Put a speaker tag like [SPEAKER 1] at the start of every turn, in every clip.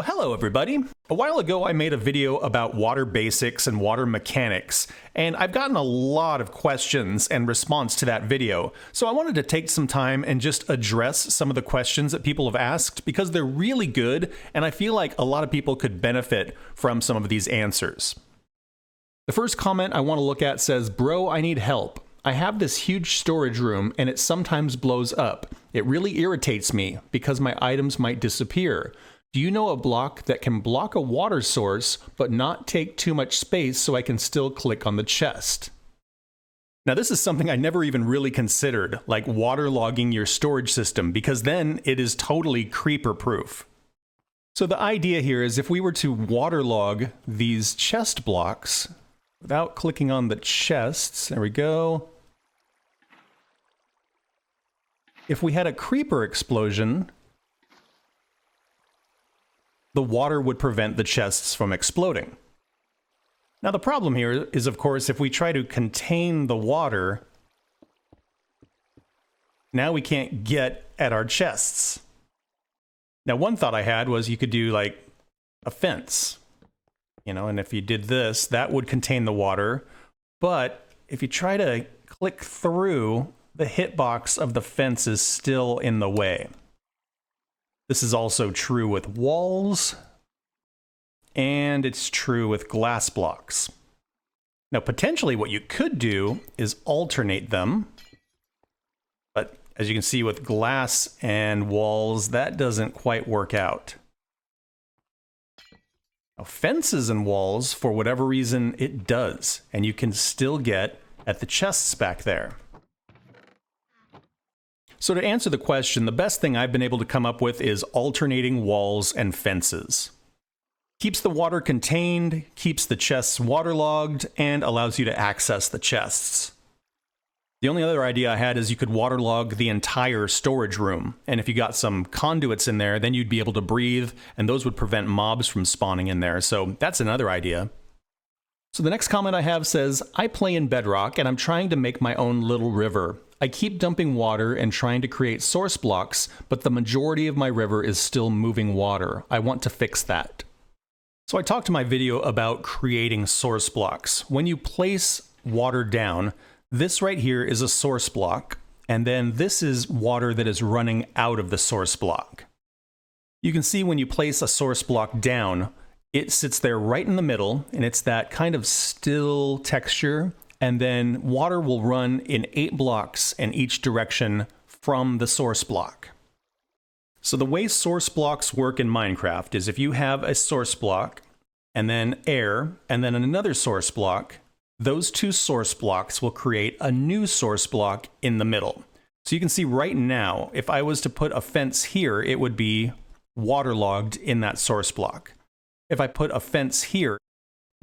[SPEAKER 1] Well, hello everybody. A while ago I made a video about water basics and water mechanics, and I've gotten a lot of questions in response to that video. So I wanted to take some time and just address some of the questions that people have asked because they're really good, and I feel like a lot of people could benefit from some of these answers. The first comment I want to look at says, "Bro, I need help. I have this huge storage room and it sometimes blows up. It really irritates me because my items might disappear. Do you know a block that can block a water source but not take too much space so I can still click on the chest?" Now this is something I never even really considered, like waterlogging your storage system, because then it is totally creeper proof. So the idea here is if we were to waterlog these chest blocks without clicking on the chests, there we go. If we had a creeper explosion, the water would prevent the chests from exploding. Now the problem here is, of course, if we try to contain the water, now we can't get at our chests. Now one thought I had was you could do like a fence, you know, and if you did this, that would contain the water. But if you try to click through, the hitbox of the fence is still in the way. This is also true with walls, and it's true with glass blocks. Now, potentially what you could do is alternate them, but as you can see with glass and walls, that doesn't quite work out. Now, fences and walls, for whatever reason, it does, and you can still get at the chests back there. So to answer the question, the best thing I've been able to come up with is alternating walls and fences. Keeps the water contained, keeps the chests waterlogged, and allows you to access the chests. The only other idea I had is you could waterlog the entire storage room, and if you got some conduits in there, then you'd be able to breathe, and those would prevent mobs from spawning in there, so that's another idea. So the next comment I have says, "I play in Bedrock, and I'm trying to make my own little river. I keep dumping water and trying to create source blocks, but the majority of my river is still moving water. I want to fix that." So I talked in my video about creating source blocks. When you place water down, this right here is a source block, and then this is water that is running out of the source block. You can see when you place a source block down, it sits there right in the middle, and it's that kind of still texture. And then water will run in 8 blocks in each direction from the source block. So the way source blocks work in Minecraft is if you have a source block, and then air, and then another source block, those two source blocks will create a new source block in the middle. So you can see right now, if I was to put a fence here, it would be waterlogged in that source block. If I put a fence here,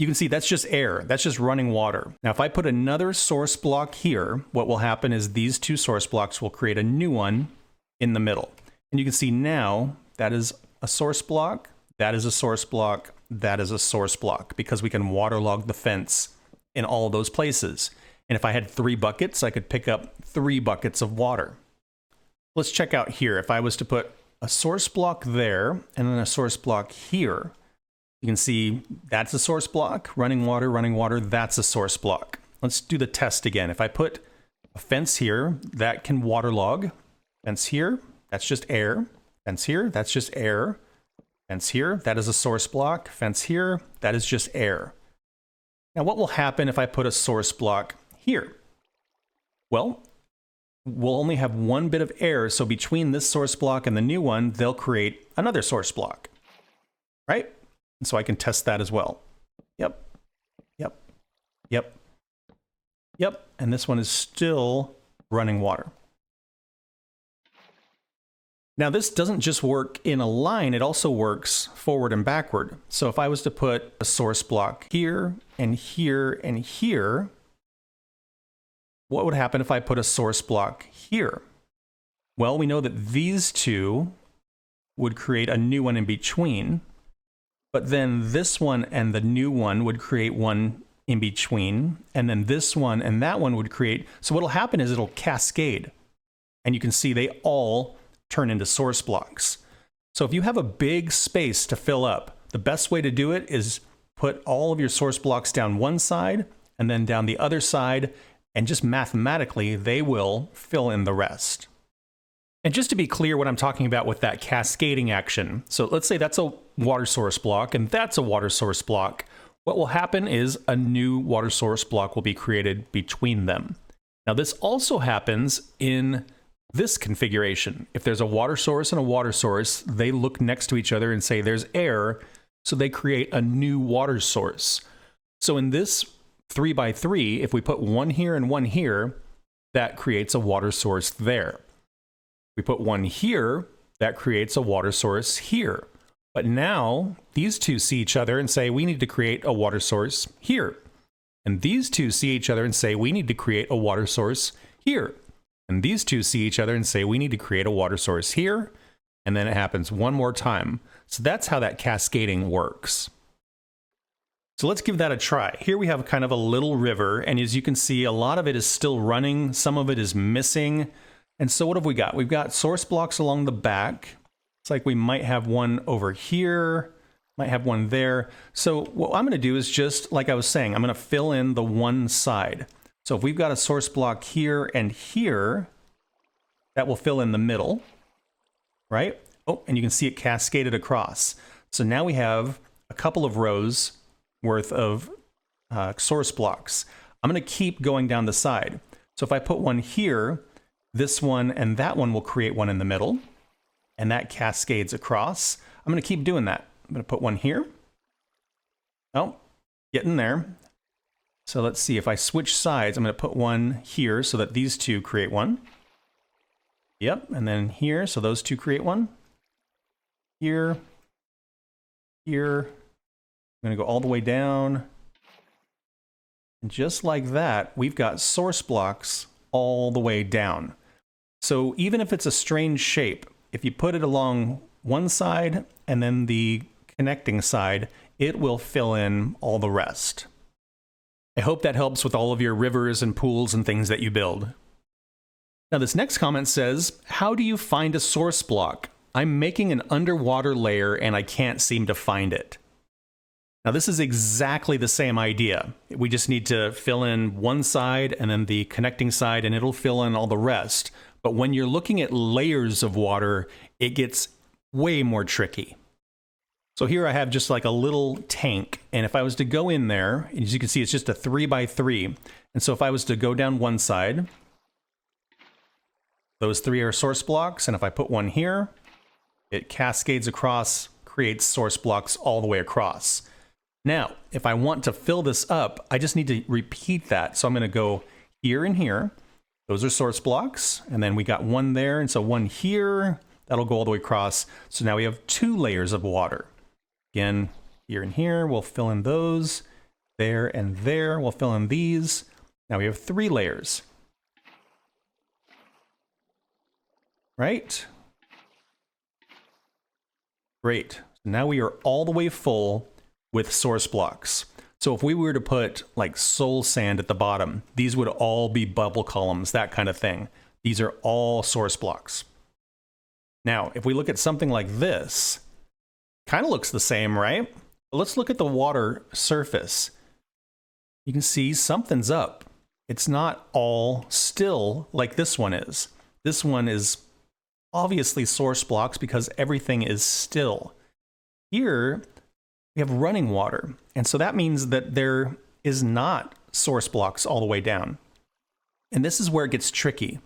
[SPEAKER 1] you can see that's just air, that's just running water. Now if I put another source block here, what will happen is these two source blocks will create a new one in the middle. And you can see now that is a source block, that is a source block, that is a source block, because we can waterlog the fence in all those places. And if I had 3 buckets, I could pick up 3 buckets of water. Let's check out here. If I was to put a source block there and then a source block here, you can see that's a source block, running water, that's a source block. Let's do the test again. If I put a fence here, that can waterlog. Fence here, that's just air. Fence here, that's just air. Fence here, that is a source block. Fence here, that is just air. Now what will happen if I put a source block here? Well, we'll only have 1 bit of air, so between this source block and the new one, they'll create another source block, right? And so I can test that as well. Yep, yep, yep, yep. And this one is still running water. Now this doesn't just work in a line, it also works forward and backward. So if I was to put a source block here and here and here, what would happen if I put a source block here? Well, we know that these two would create a new one in between. But then this one and the new one would create one in between, and then this one and that one would create. So what'll happen is it'll cascade, and you can see they all turn into source blocks. So if you have a big space to fill up, the best way to do it is put all of your source blocks down one side and then down the other side, and just mathematically, they will fill in the rest. And just to be clear what I'm talking about with that cascading action, so let's say that's a water source block and that's a water source block. What will happen is a new water source block will be created between them. Now this also happens in this configuration. If there's a water source and a water source, they look next to each other and say there's air, so they create a new water source. So in this 3x3, if we put one here and one here, that creates a water source there. We put one here, that creates a water source here. But now these two see each other and say we need to create a water source here. And these two see each other and say we need to create a water source here. And these two see each other and say we need to create a water source here. And then it happens one more time. So that's how that cascading works. So let's give that a try. Here we have kind of a little river, and as you can see, a lot of it is still running, some of it is missing. And so what have we got? We've got source blocks along the back. It's like we might have one over here, might have one there. So what I'm gonna do is just, like I was saying, I'm gonna fill in the one side. So if we've got a source block here and here, that will fill in the middle, right? Oh, and you can see it cascaded across. So now we have a couple of rows worth of source blocks. I'm going to keep going down the side. So if I put one here, this one and that one will create one in the middle, and that cascades across. I'm going to keep doing that. I'm going to put one here. Oh, getting there. So let's see, if I switch sides, I'm going to put one here so that these two create one. Yep, and then here, so those two create one. Here, here. I'm going to go all the way down. And just like that, we've got source blocks all the way down. So even if it's a strange shape, if you put it along one side and then the connecting side, it will fill in all the rest. I hope that helps with all of your rivers and pools and things that you build. Now this next comment says, how do you find a source block? I'm making an underwater layer and I can't seem to find it. Now this is exactly the same idea. We just need to fill in one side and then the connecting side, and it'll fill in all the rest. But when you're looking at layers of water, it gets way more tricky. So here I have just like a little tank, and if I was to go in there, as you can see, it's just a 3x3. And so if I was to go down one side, those three are source blocks, and if I put one here, it cascades across, creates source blocks all the way across. Now, if I want to fill this up, I just need to repeat that. So I'm going to go here and here. Those are source blocks. And then we got one there. And so one here, that'll go all the way across. So now we have two layers of water. Again, here and here, we'll fill in those. There and there, we'll fill in these. Now we have three layers. Right? Great. So now we are all the way full with source blocks. So if we were to put like soul sand at the bottom, these would all be bubble columns, that kind of thing. These are all source blocks. Now, if we look at something like this, kind of looks the same, right? But let's look at the water surface. You can see something's up. It's not all still like this one is. This one is obviously source blocks because everything is still. Here, we have running water. And so that means that there is not source blocks all the way down. And this is where it gets tricky.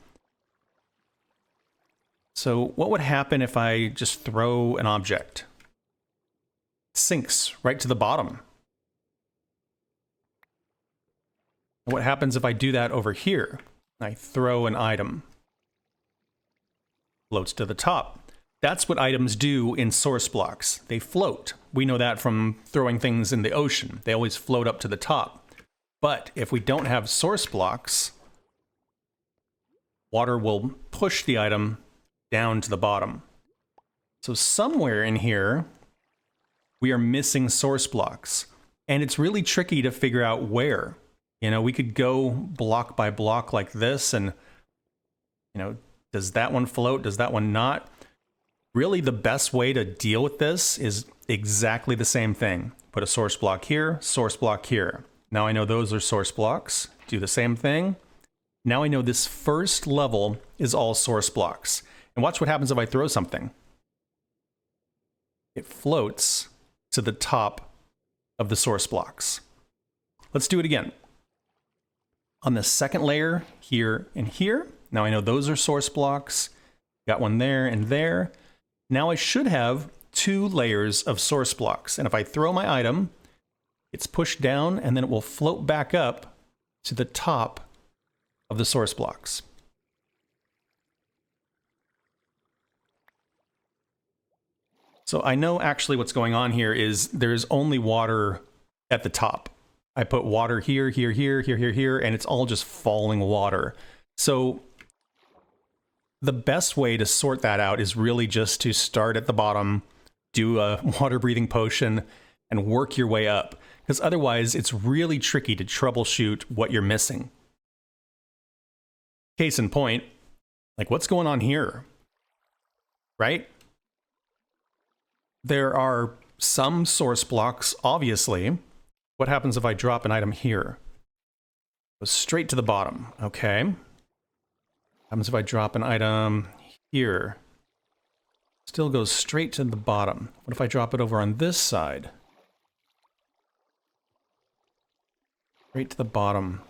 [SPEAKER 1] So what would happen if I just throw an object? It sinks right to the bottom. What happens if I do that over here? I throw an item. Floats to the top. That's what items do in source blocks. They float. We know that from throwing things in the ocean. They always float up to the top. But if we don't have source blocks, water will push the item down to the bottom. So somewhere in here, we are missing source blocks. And it's really tricky to figure out where. You know, we could go block by block like this and, you know, does that one float? Does that one not? Really, the best way to deal with this is exactly the same thing. Put a source block here, source block here. Now I know those are source blocks. Do the same thing. Now I know this first level is all source blocks. And watch what happens if I throw something. It floats to the top of the source blocks. Let's do it again. On the second layer, here and here, now I know those are source blocks. Got one there and there. Now I should have 2 layers of source blocks. And if I throw my item, it's pushed down and then it will float back up to the top of the source blocks. So I know actually what's going on here is there's only water at the top. I put water here, here, here, here, here, here, and it's all just falling water. So the best way to sort that out is really just to start at the bottom, do a water breathing potion, and work your way up. Because otherwise it's really tricky to troubleshoot what you're missing. Case in point, like what's going on here, right? There are some source blocks, obviously. What happens if I drop an item here? Goes straight to the bottom, okay. What happens if I drop an item here? Still goes straight to the bottom. What if I drop it over on this side? Straight to the bottom.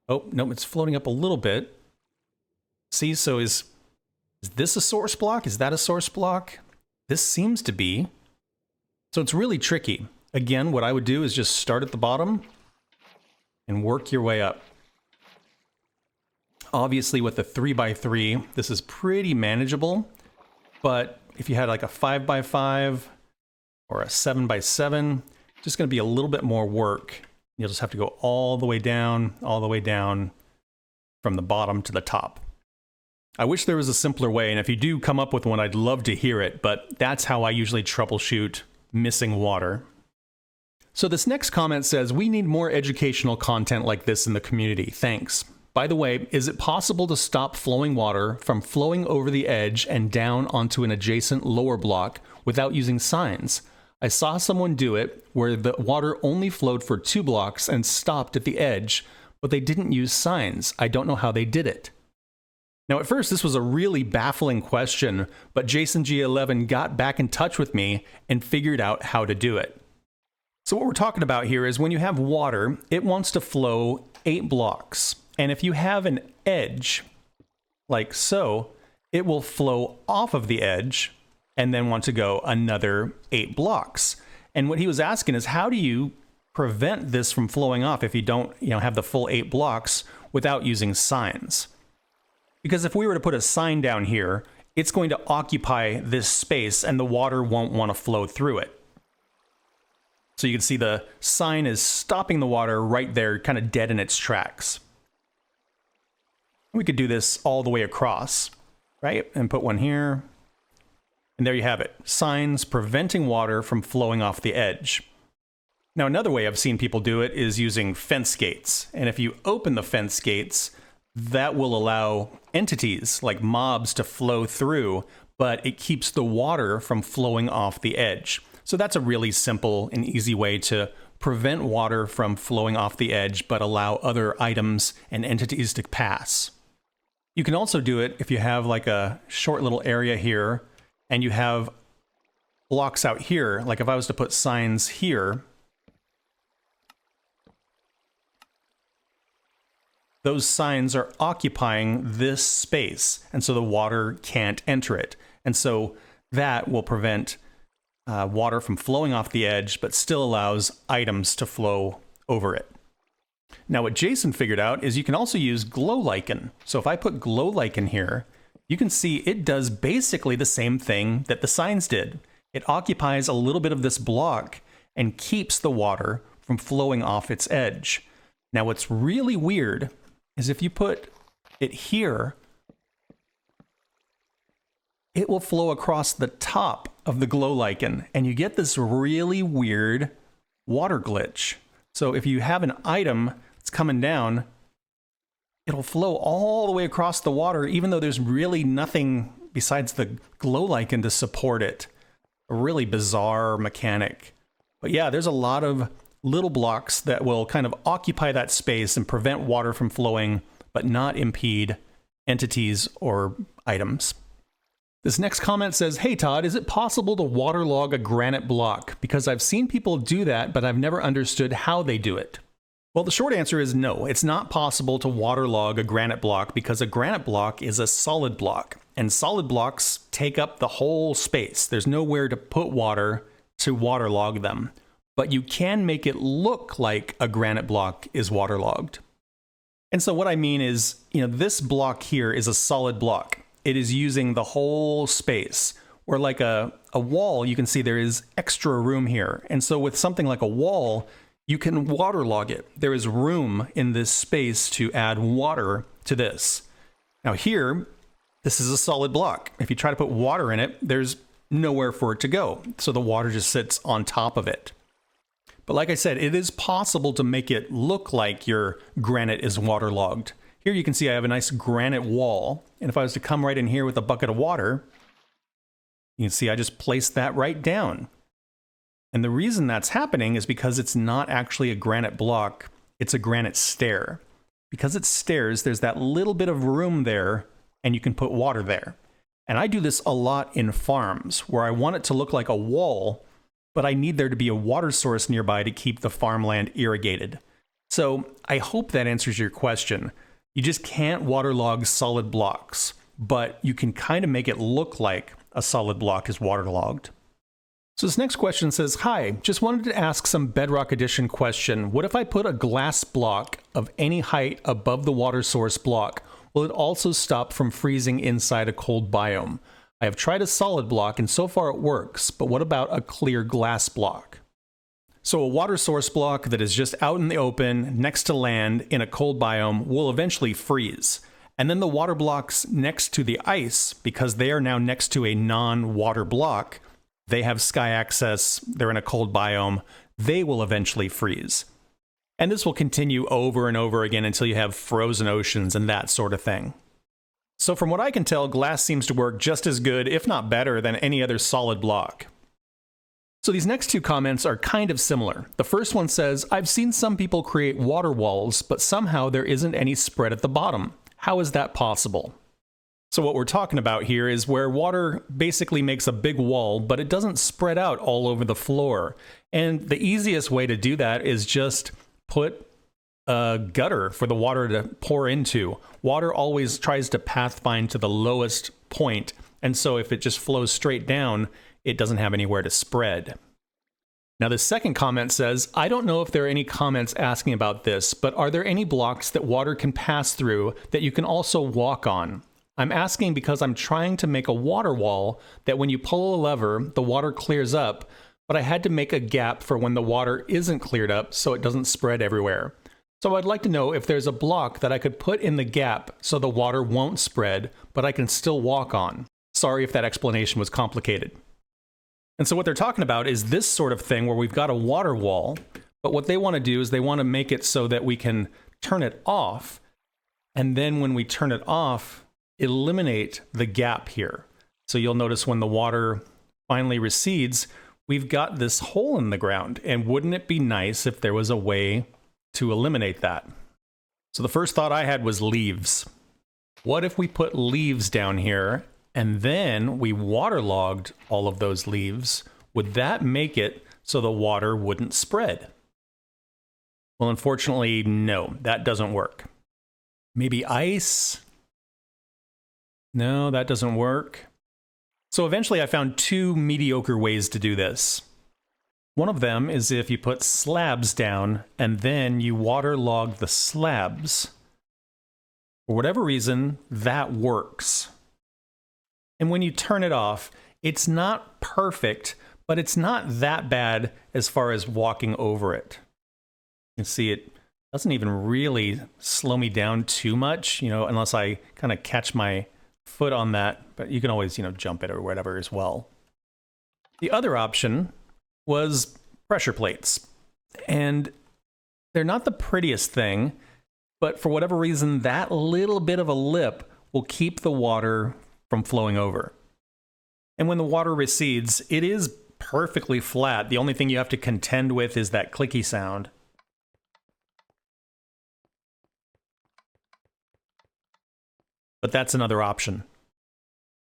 [SPEAKER 1] Oh, no, it's floating up a little bit. See, so is this a source block? Is that a source block? This seems to be. So it's really tricky. Again, what I would do is just start at the bottom and work your way up. Obviously, with the 3x3, this is pretty manageable. But if you had like a 5x5 or a 7x7, just going to be a little bit more work. You'll just have to go all the way down from the bottom to the top. I wish there was a simpler way, and if you do come up with one, I'd love to hear it, but that's how I usually troubleshoot missing water. So this next comment says, we need more educational content like this in the community. Thanks. By the way, is it possible to stop flowing water from flowing over the edge and down onto an adjacent lower block without using signs? I saw someone do it where the water only flowed for 2 blocks and stopped at the edge, but they didn't use signs. I don't know how they did it. Now, at first, this was a really baffling question, but JasonG11 got back in touch with me and figured out how to do it. So what we're talking about here is when you have water, it wants to flow 8 blocks. And if you have an edge, like so, it will flow off of the edge and then want to go another 8 blocks. And what he was asking is, how do you prevent this from flowing off if you don't, have the full 8 blocks without using signs? Because if we were to put a sign down here, it's going to occupy this space and the water won't want to flow through it. So you can see the sign is stopping the water right there, kind of dead in its tracks. We could do this all the way across, right? And put one here. And there you have it. Signs preventing water from flowing off the edge. Now, another way I've seen people do it is using fence gates. And if you open the fence gates, that will allow entities like mobs to flow through, but it keeps the water from flowing off the edge. So that's a really simple and easy way to prevent water from flowing off the edge, but allow other items and entities to pass. You can also do it if you have like a short little area here and you have blocks out here. Like if I was to put signs here, those signs are occupying this space, and so the water can't enter it. And so that will prevent water from flowing off the edge, but still allows items to flow over it. Now, what Jason figured out is you can also use glow lichen. So if I put glow lichen here, you can see it does basically the same thing that the signs did. It occupies a little bit of this block and keeps the water from flowing off its edge. Now, what's really weird is if you put it here, it will flow across the top of the glow lichen, and you get this really weird water glitch. So if you have an item that's coming down, it'll flow all the way across the water, even though there's really nothing besides the glow lichen to support it. A really bizarre mechanic. But yeah, there's a lot of little blocks that will kind of occupy that space and prevent water from flowing, but not impede entities or items. This next comment says, "Hey Todd, is it possible to waterlog a granite block? Because I've seen people do that, but I've never understood how they do it." Well, the short answer is no. It's not possible to waterlog a granite block because a granite block is a solid block, and solid blocks take up the whole space. There's nowhere to put water to waterlog them. But you can make it look like a granite block is waterlogged. And so what I mean is, this block here is a solid block. It is using the whole space. Or like a wall, you can see there is extra room here. And so with something like a wall, you can waterlog it. There is room in this space to add water to this. Now here, this is a solid block. If you try to put water in it, there's nowhere for it to go. So the water just sits on top of it. But like I said, it is possible to make it look like your granite is waterlogged. Here you can see I have a nice granite wall. And if I was to come right in here with a bucket of water, you can see I just placed that right down. And the reason that's happening is because it's not actually a granite block, it's a granite stair. Because it's stairs, there's that little bit of room there, and you can put water there. And I do this a lot in farms, where I want it to look like a wall, but I need there to be a water source nearby to keep the farmland irrigated. So I hope that answers your question. You just can't waterlog solid blocks, but you can kind of make it look like a solid block is waterlogged. So this next question says, "Hi, just wanted to ask some Bedrock Edition question. What if I put a glass block of any height above the water source block? Will it also stop from freezing inside a cold biome? I have tried a solid block and so far it works, but what about a clear glass block?" So a water source block that is just out in the open, next to land, in a cold biome will eventually freeze. And then the water blocks next to the ice, because they are now next to a non-water block, they have sky access, they're in a cold biome, they will eventually freeze. And this will continue over and over again until you have frozen oceans and that sort of thing. So from what I can tell, glass seems to work just as good, if not better, than any other solid block. So these next two comments are kind of similar. The first one says, "I've seen some people create water walls, but somehow there isn't any spread at the bottom. How is that possible?" So what we're talking about here is where water basically makes a big wall, but it doesn't spread out all over the floor. And the easiest way to do that is just put a gutter for the water to pour into. Water always tries to pathfind to the lowest point, and so if it just flows straight down, it doesn't have anywhere to spread. Now the second comment says, "I don't know if there are any comments asking about this, but are there any blocks that water can pass through that you can also walk on? I'm asking because I'm trying to make a water wall that when you pull a lever, the water clears up, but I had to make a gap for when the water isn't cleared up so it doesn't spread everywhere. So I'd like to know if there's a block that I could put in the gap so the water won't spread, but I can still walk on." Sorry if that explanation was complicated. And so what they're talking about is this sort of thing where we've got a water wall, but what they want to do is they want to make it so that we can turn it off, and then when we turn it off, eliminate the gap here. So you'll notice when the water finally recedes, we've got this hole in the ground, and wouldn't it be nice if there was a way to eliminate that? So the first thought I had was leaves. What if we put leaves down here and then we waterlogged all of those leaves? Would that make it so the water wouldn't spread? Well, unfortunately, no, that doesn't work. Maybe ice? No, that doesn't work. So eventually I found two mediocre ways to do this. One of them is if you put slabs down and then you waterlog the slabs. For whatever reason, that works. And when you turn it off, it's not perfect, but it's not that bad as far as walking over it. You can see it doesn't even really slow me down too much, unless I kind of catch my foot on that, but you can always, jump it or whatever as well. The other option was pressure plates. And they're not the prettiest thing, but for whatever reason, that little bit of a lip will keep the water from flowing over. And when the water recedes, it is perfectly flat. The only thing you have to contend with is that clicky sound. But that's another option.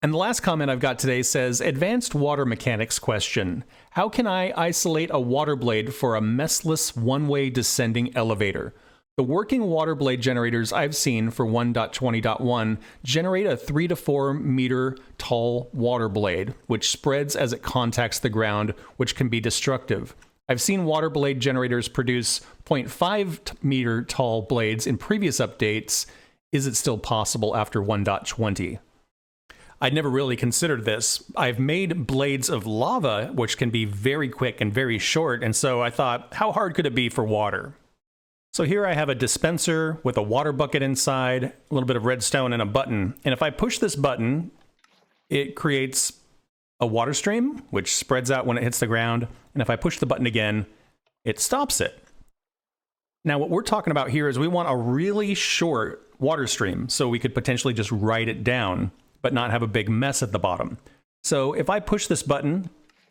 [SPEAKER 1] And the last comment I've got today says, advanced water mechanics question. How can I isolate a water blade for a messless one-way descending elevator? The working water blade generators I've seen for 1.20.1 generate a 3 to 4 meter tall water blade, which spreads as it contacts the ground, which can be destructive. I've seen water blade generators produce 0.5 meter tall blades in previous updates. Is it still possible after 1.20? I'd never really considered this. I've made blades of lava, which can be very quick and very short, and so I thought, how hard could it be for water? So here I have a dispenser with a water bucket inside, a little bit of redstone, and a button. And if I push this button, it creates a water stream, which spreads out when it hits the ground. And if I push the button again, it stops it. Now what we're talking about here is we want a really short water stream, so we could potentially just write it down, but not have a big mess at the bottom. So if I push this button,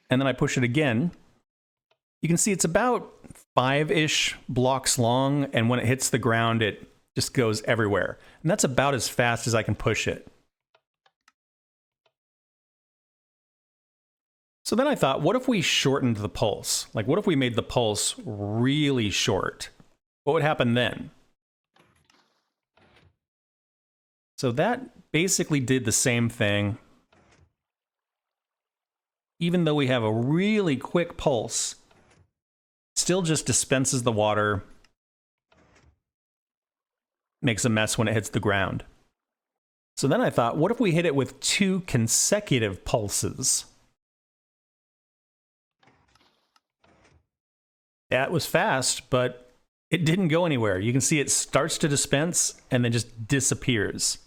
[SPEAKER 1] and then I push it again, you can see it's about 5-ish blocks long, and when it hits the ground, it just goes everywhere. And that's about as fast as I can push it. So then I thought, what if we shortened the pulse? Like, what if we made the pulse really short? What would happen then? So that basically did the same thing. Even though we have a really quick pulse, still just dispenses the water, makes a mess when it hits the ground. So then I thought, what if we hit it with 2 consecutive pulses? That was fast, but it didn't go anywhere. You can see it starts to dispense and then just disappears.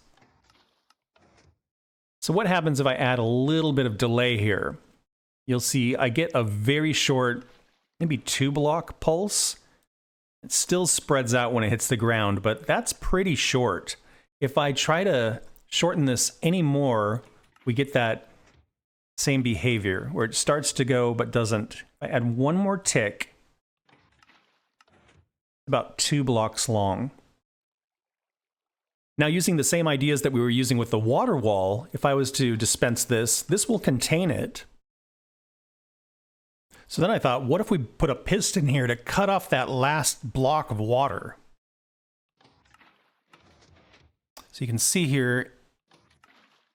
[SPEAKER 1] So what happens if I add a little bit of delay here? You'll see I get a very short, maybe 2-block pulse. It still spreads out when it hits the ground, but that's pretty short. If I try to shorten this any more, we get that same behavior where it starts to go but doesn't. If I add one more tick, about 2 blocks long. Now, using the same ideas that we were using with the water wall, if I was to dispense this, this will contain it. So then I thought, what if we put a piston here to cut off that last block of water? So you can see here,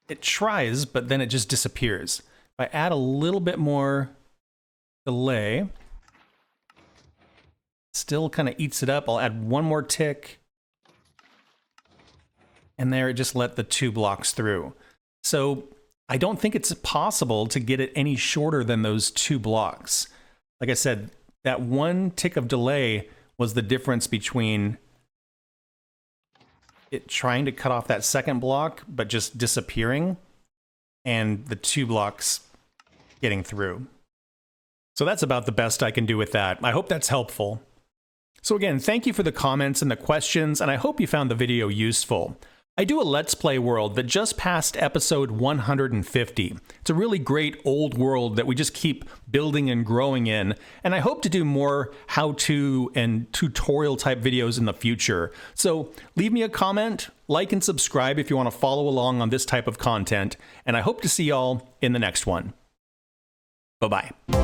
[SPEAKER 1] it tries, but then it just disappears. If I add a little bit more delay, still kind of eats it up. I'll add one more tick. And there it just let the 2 blocks through. So I don't think it's possible to get it any shorter than those 2 blocks. Like I said, that 1 tick of delay was the difference between it trying to cut off that second block, but just disappearing, and the 2 blocks getting through. So that's about the best I can do with that. I hope that's helpful. So again, thank you for the comments and the questions, and I hope you found the video useful. I do a Let's Play world that just passed episode 150. It's a really great old world that we just keep building and growing in, and I hope to do more how-to and tutorial type videos in the future. So leave me a comment, like and subscribe if you want to follow along on this type of content, and I hope to see y'all in the next one. Bye-bye.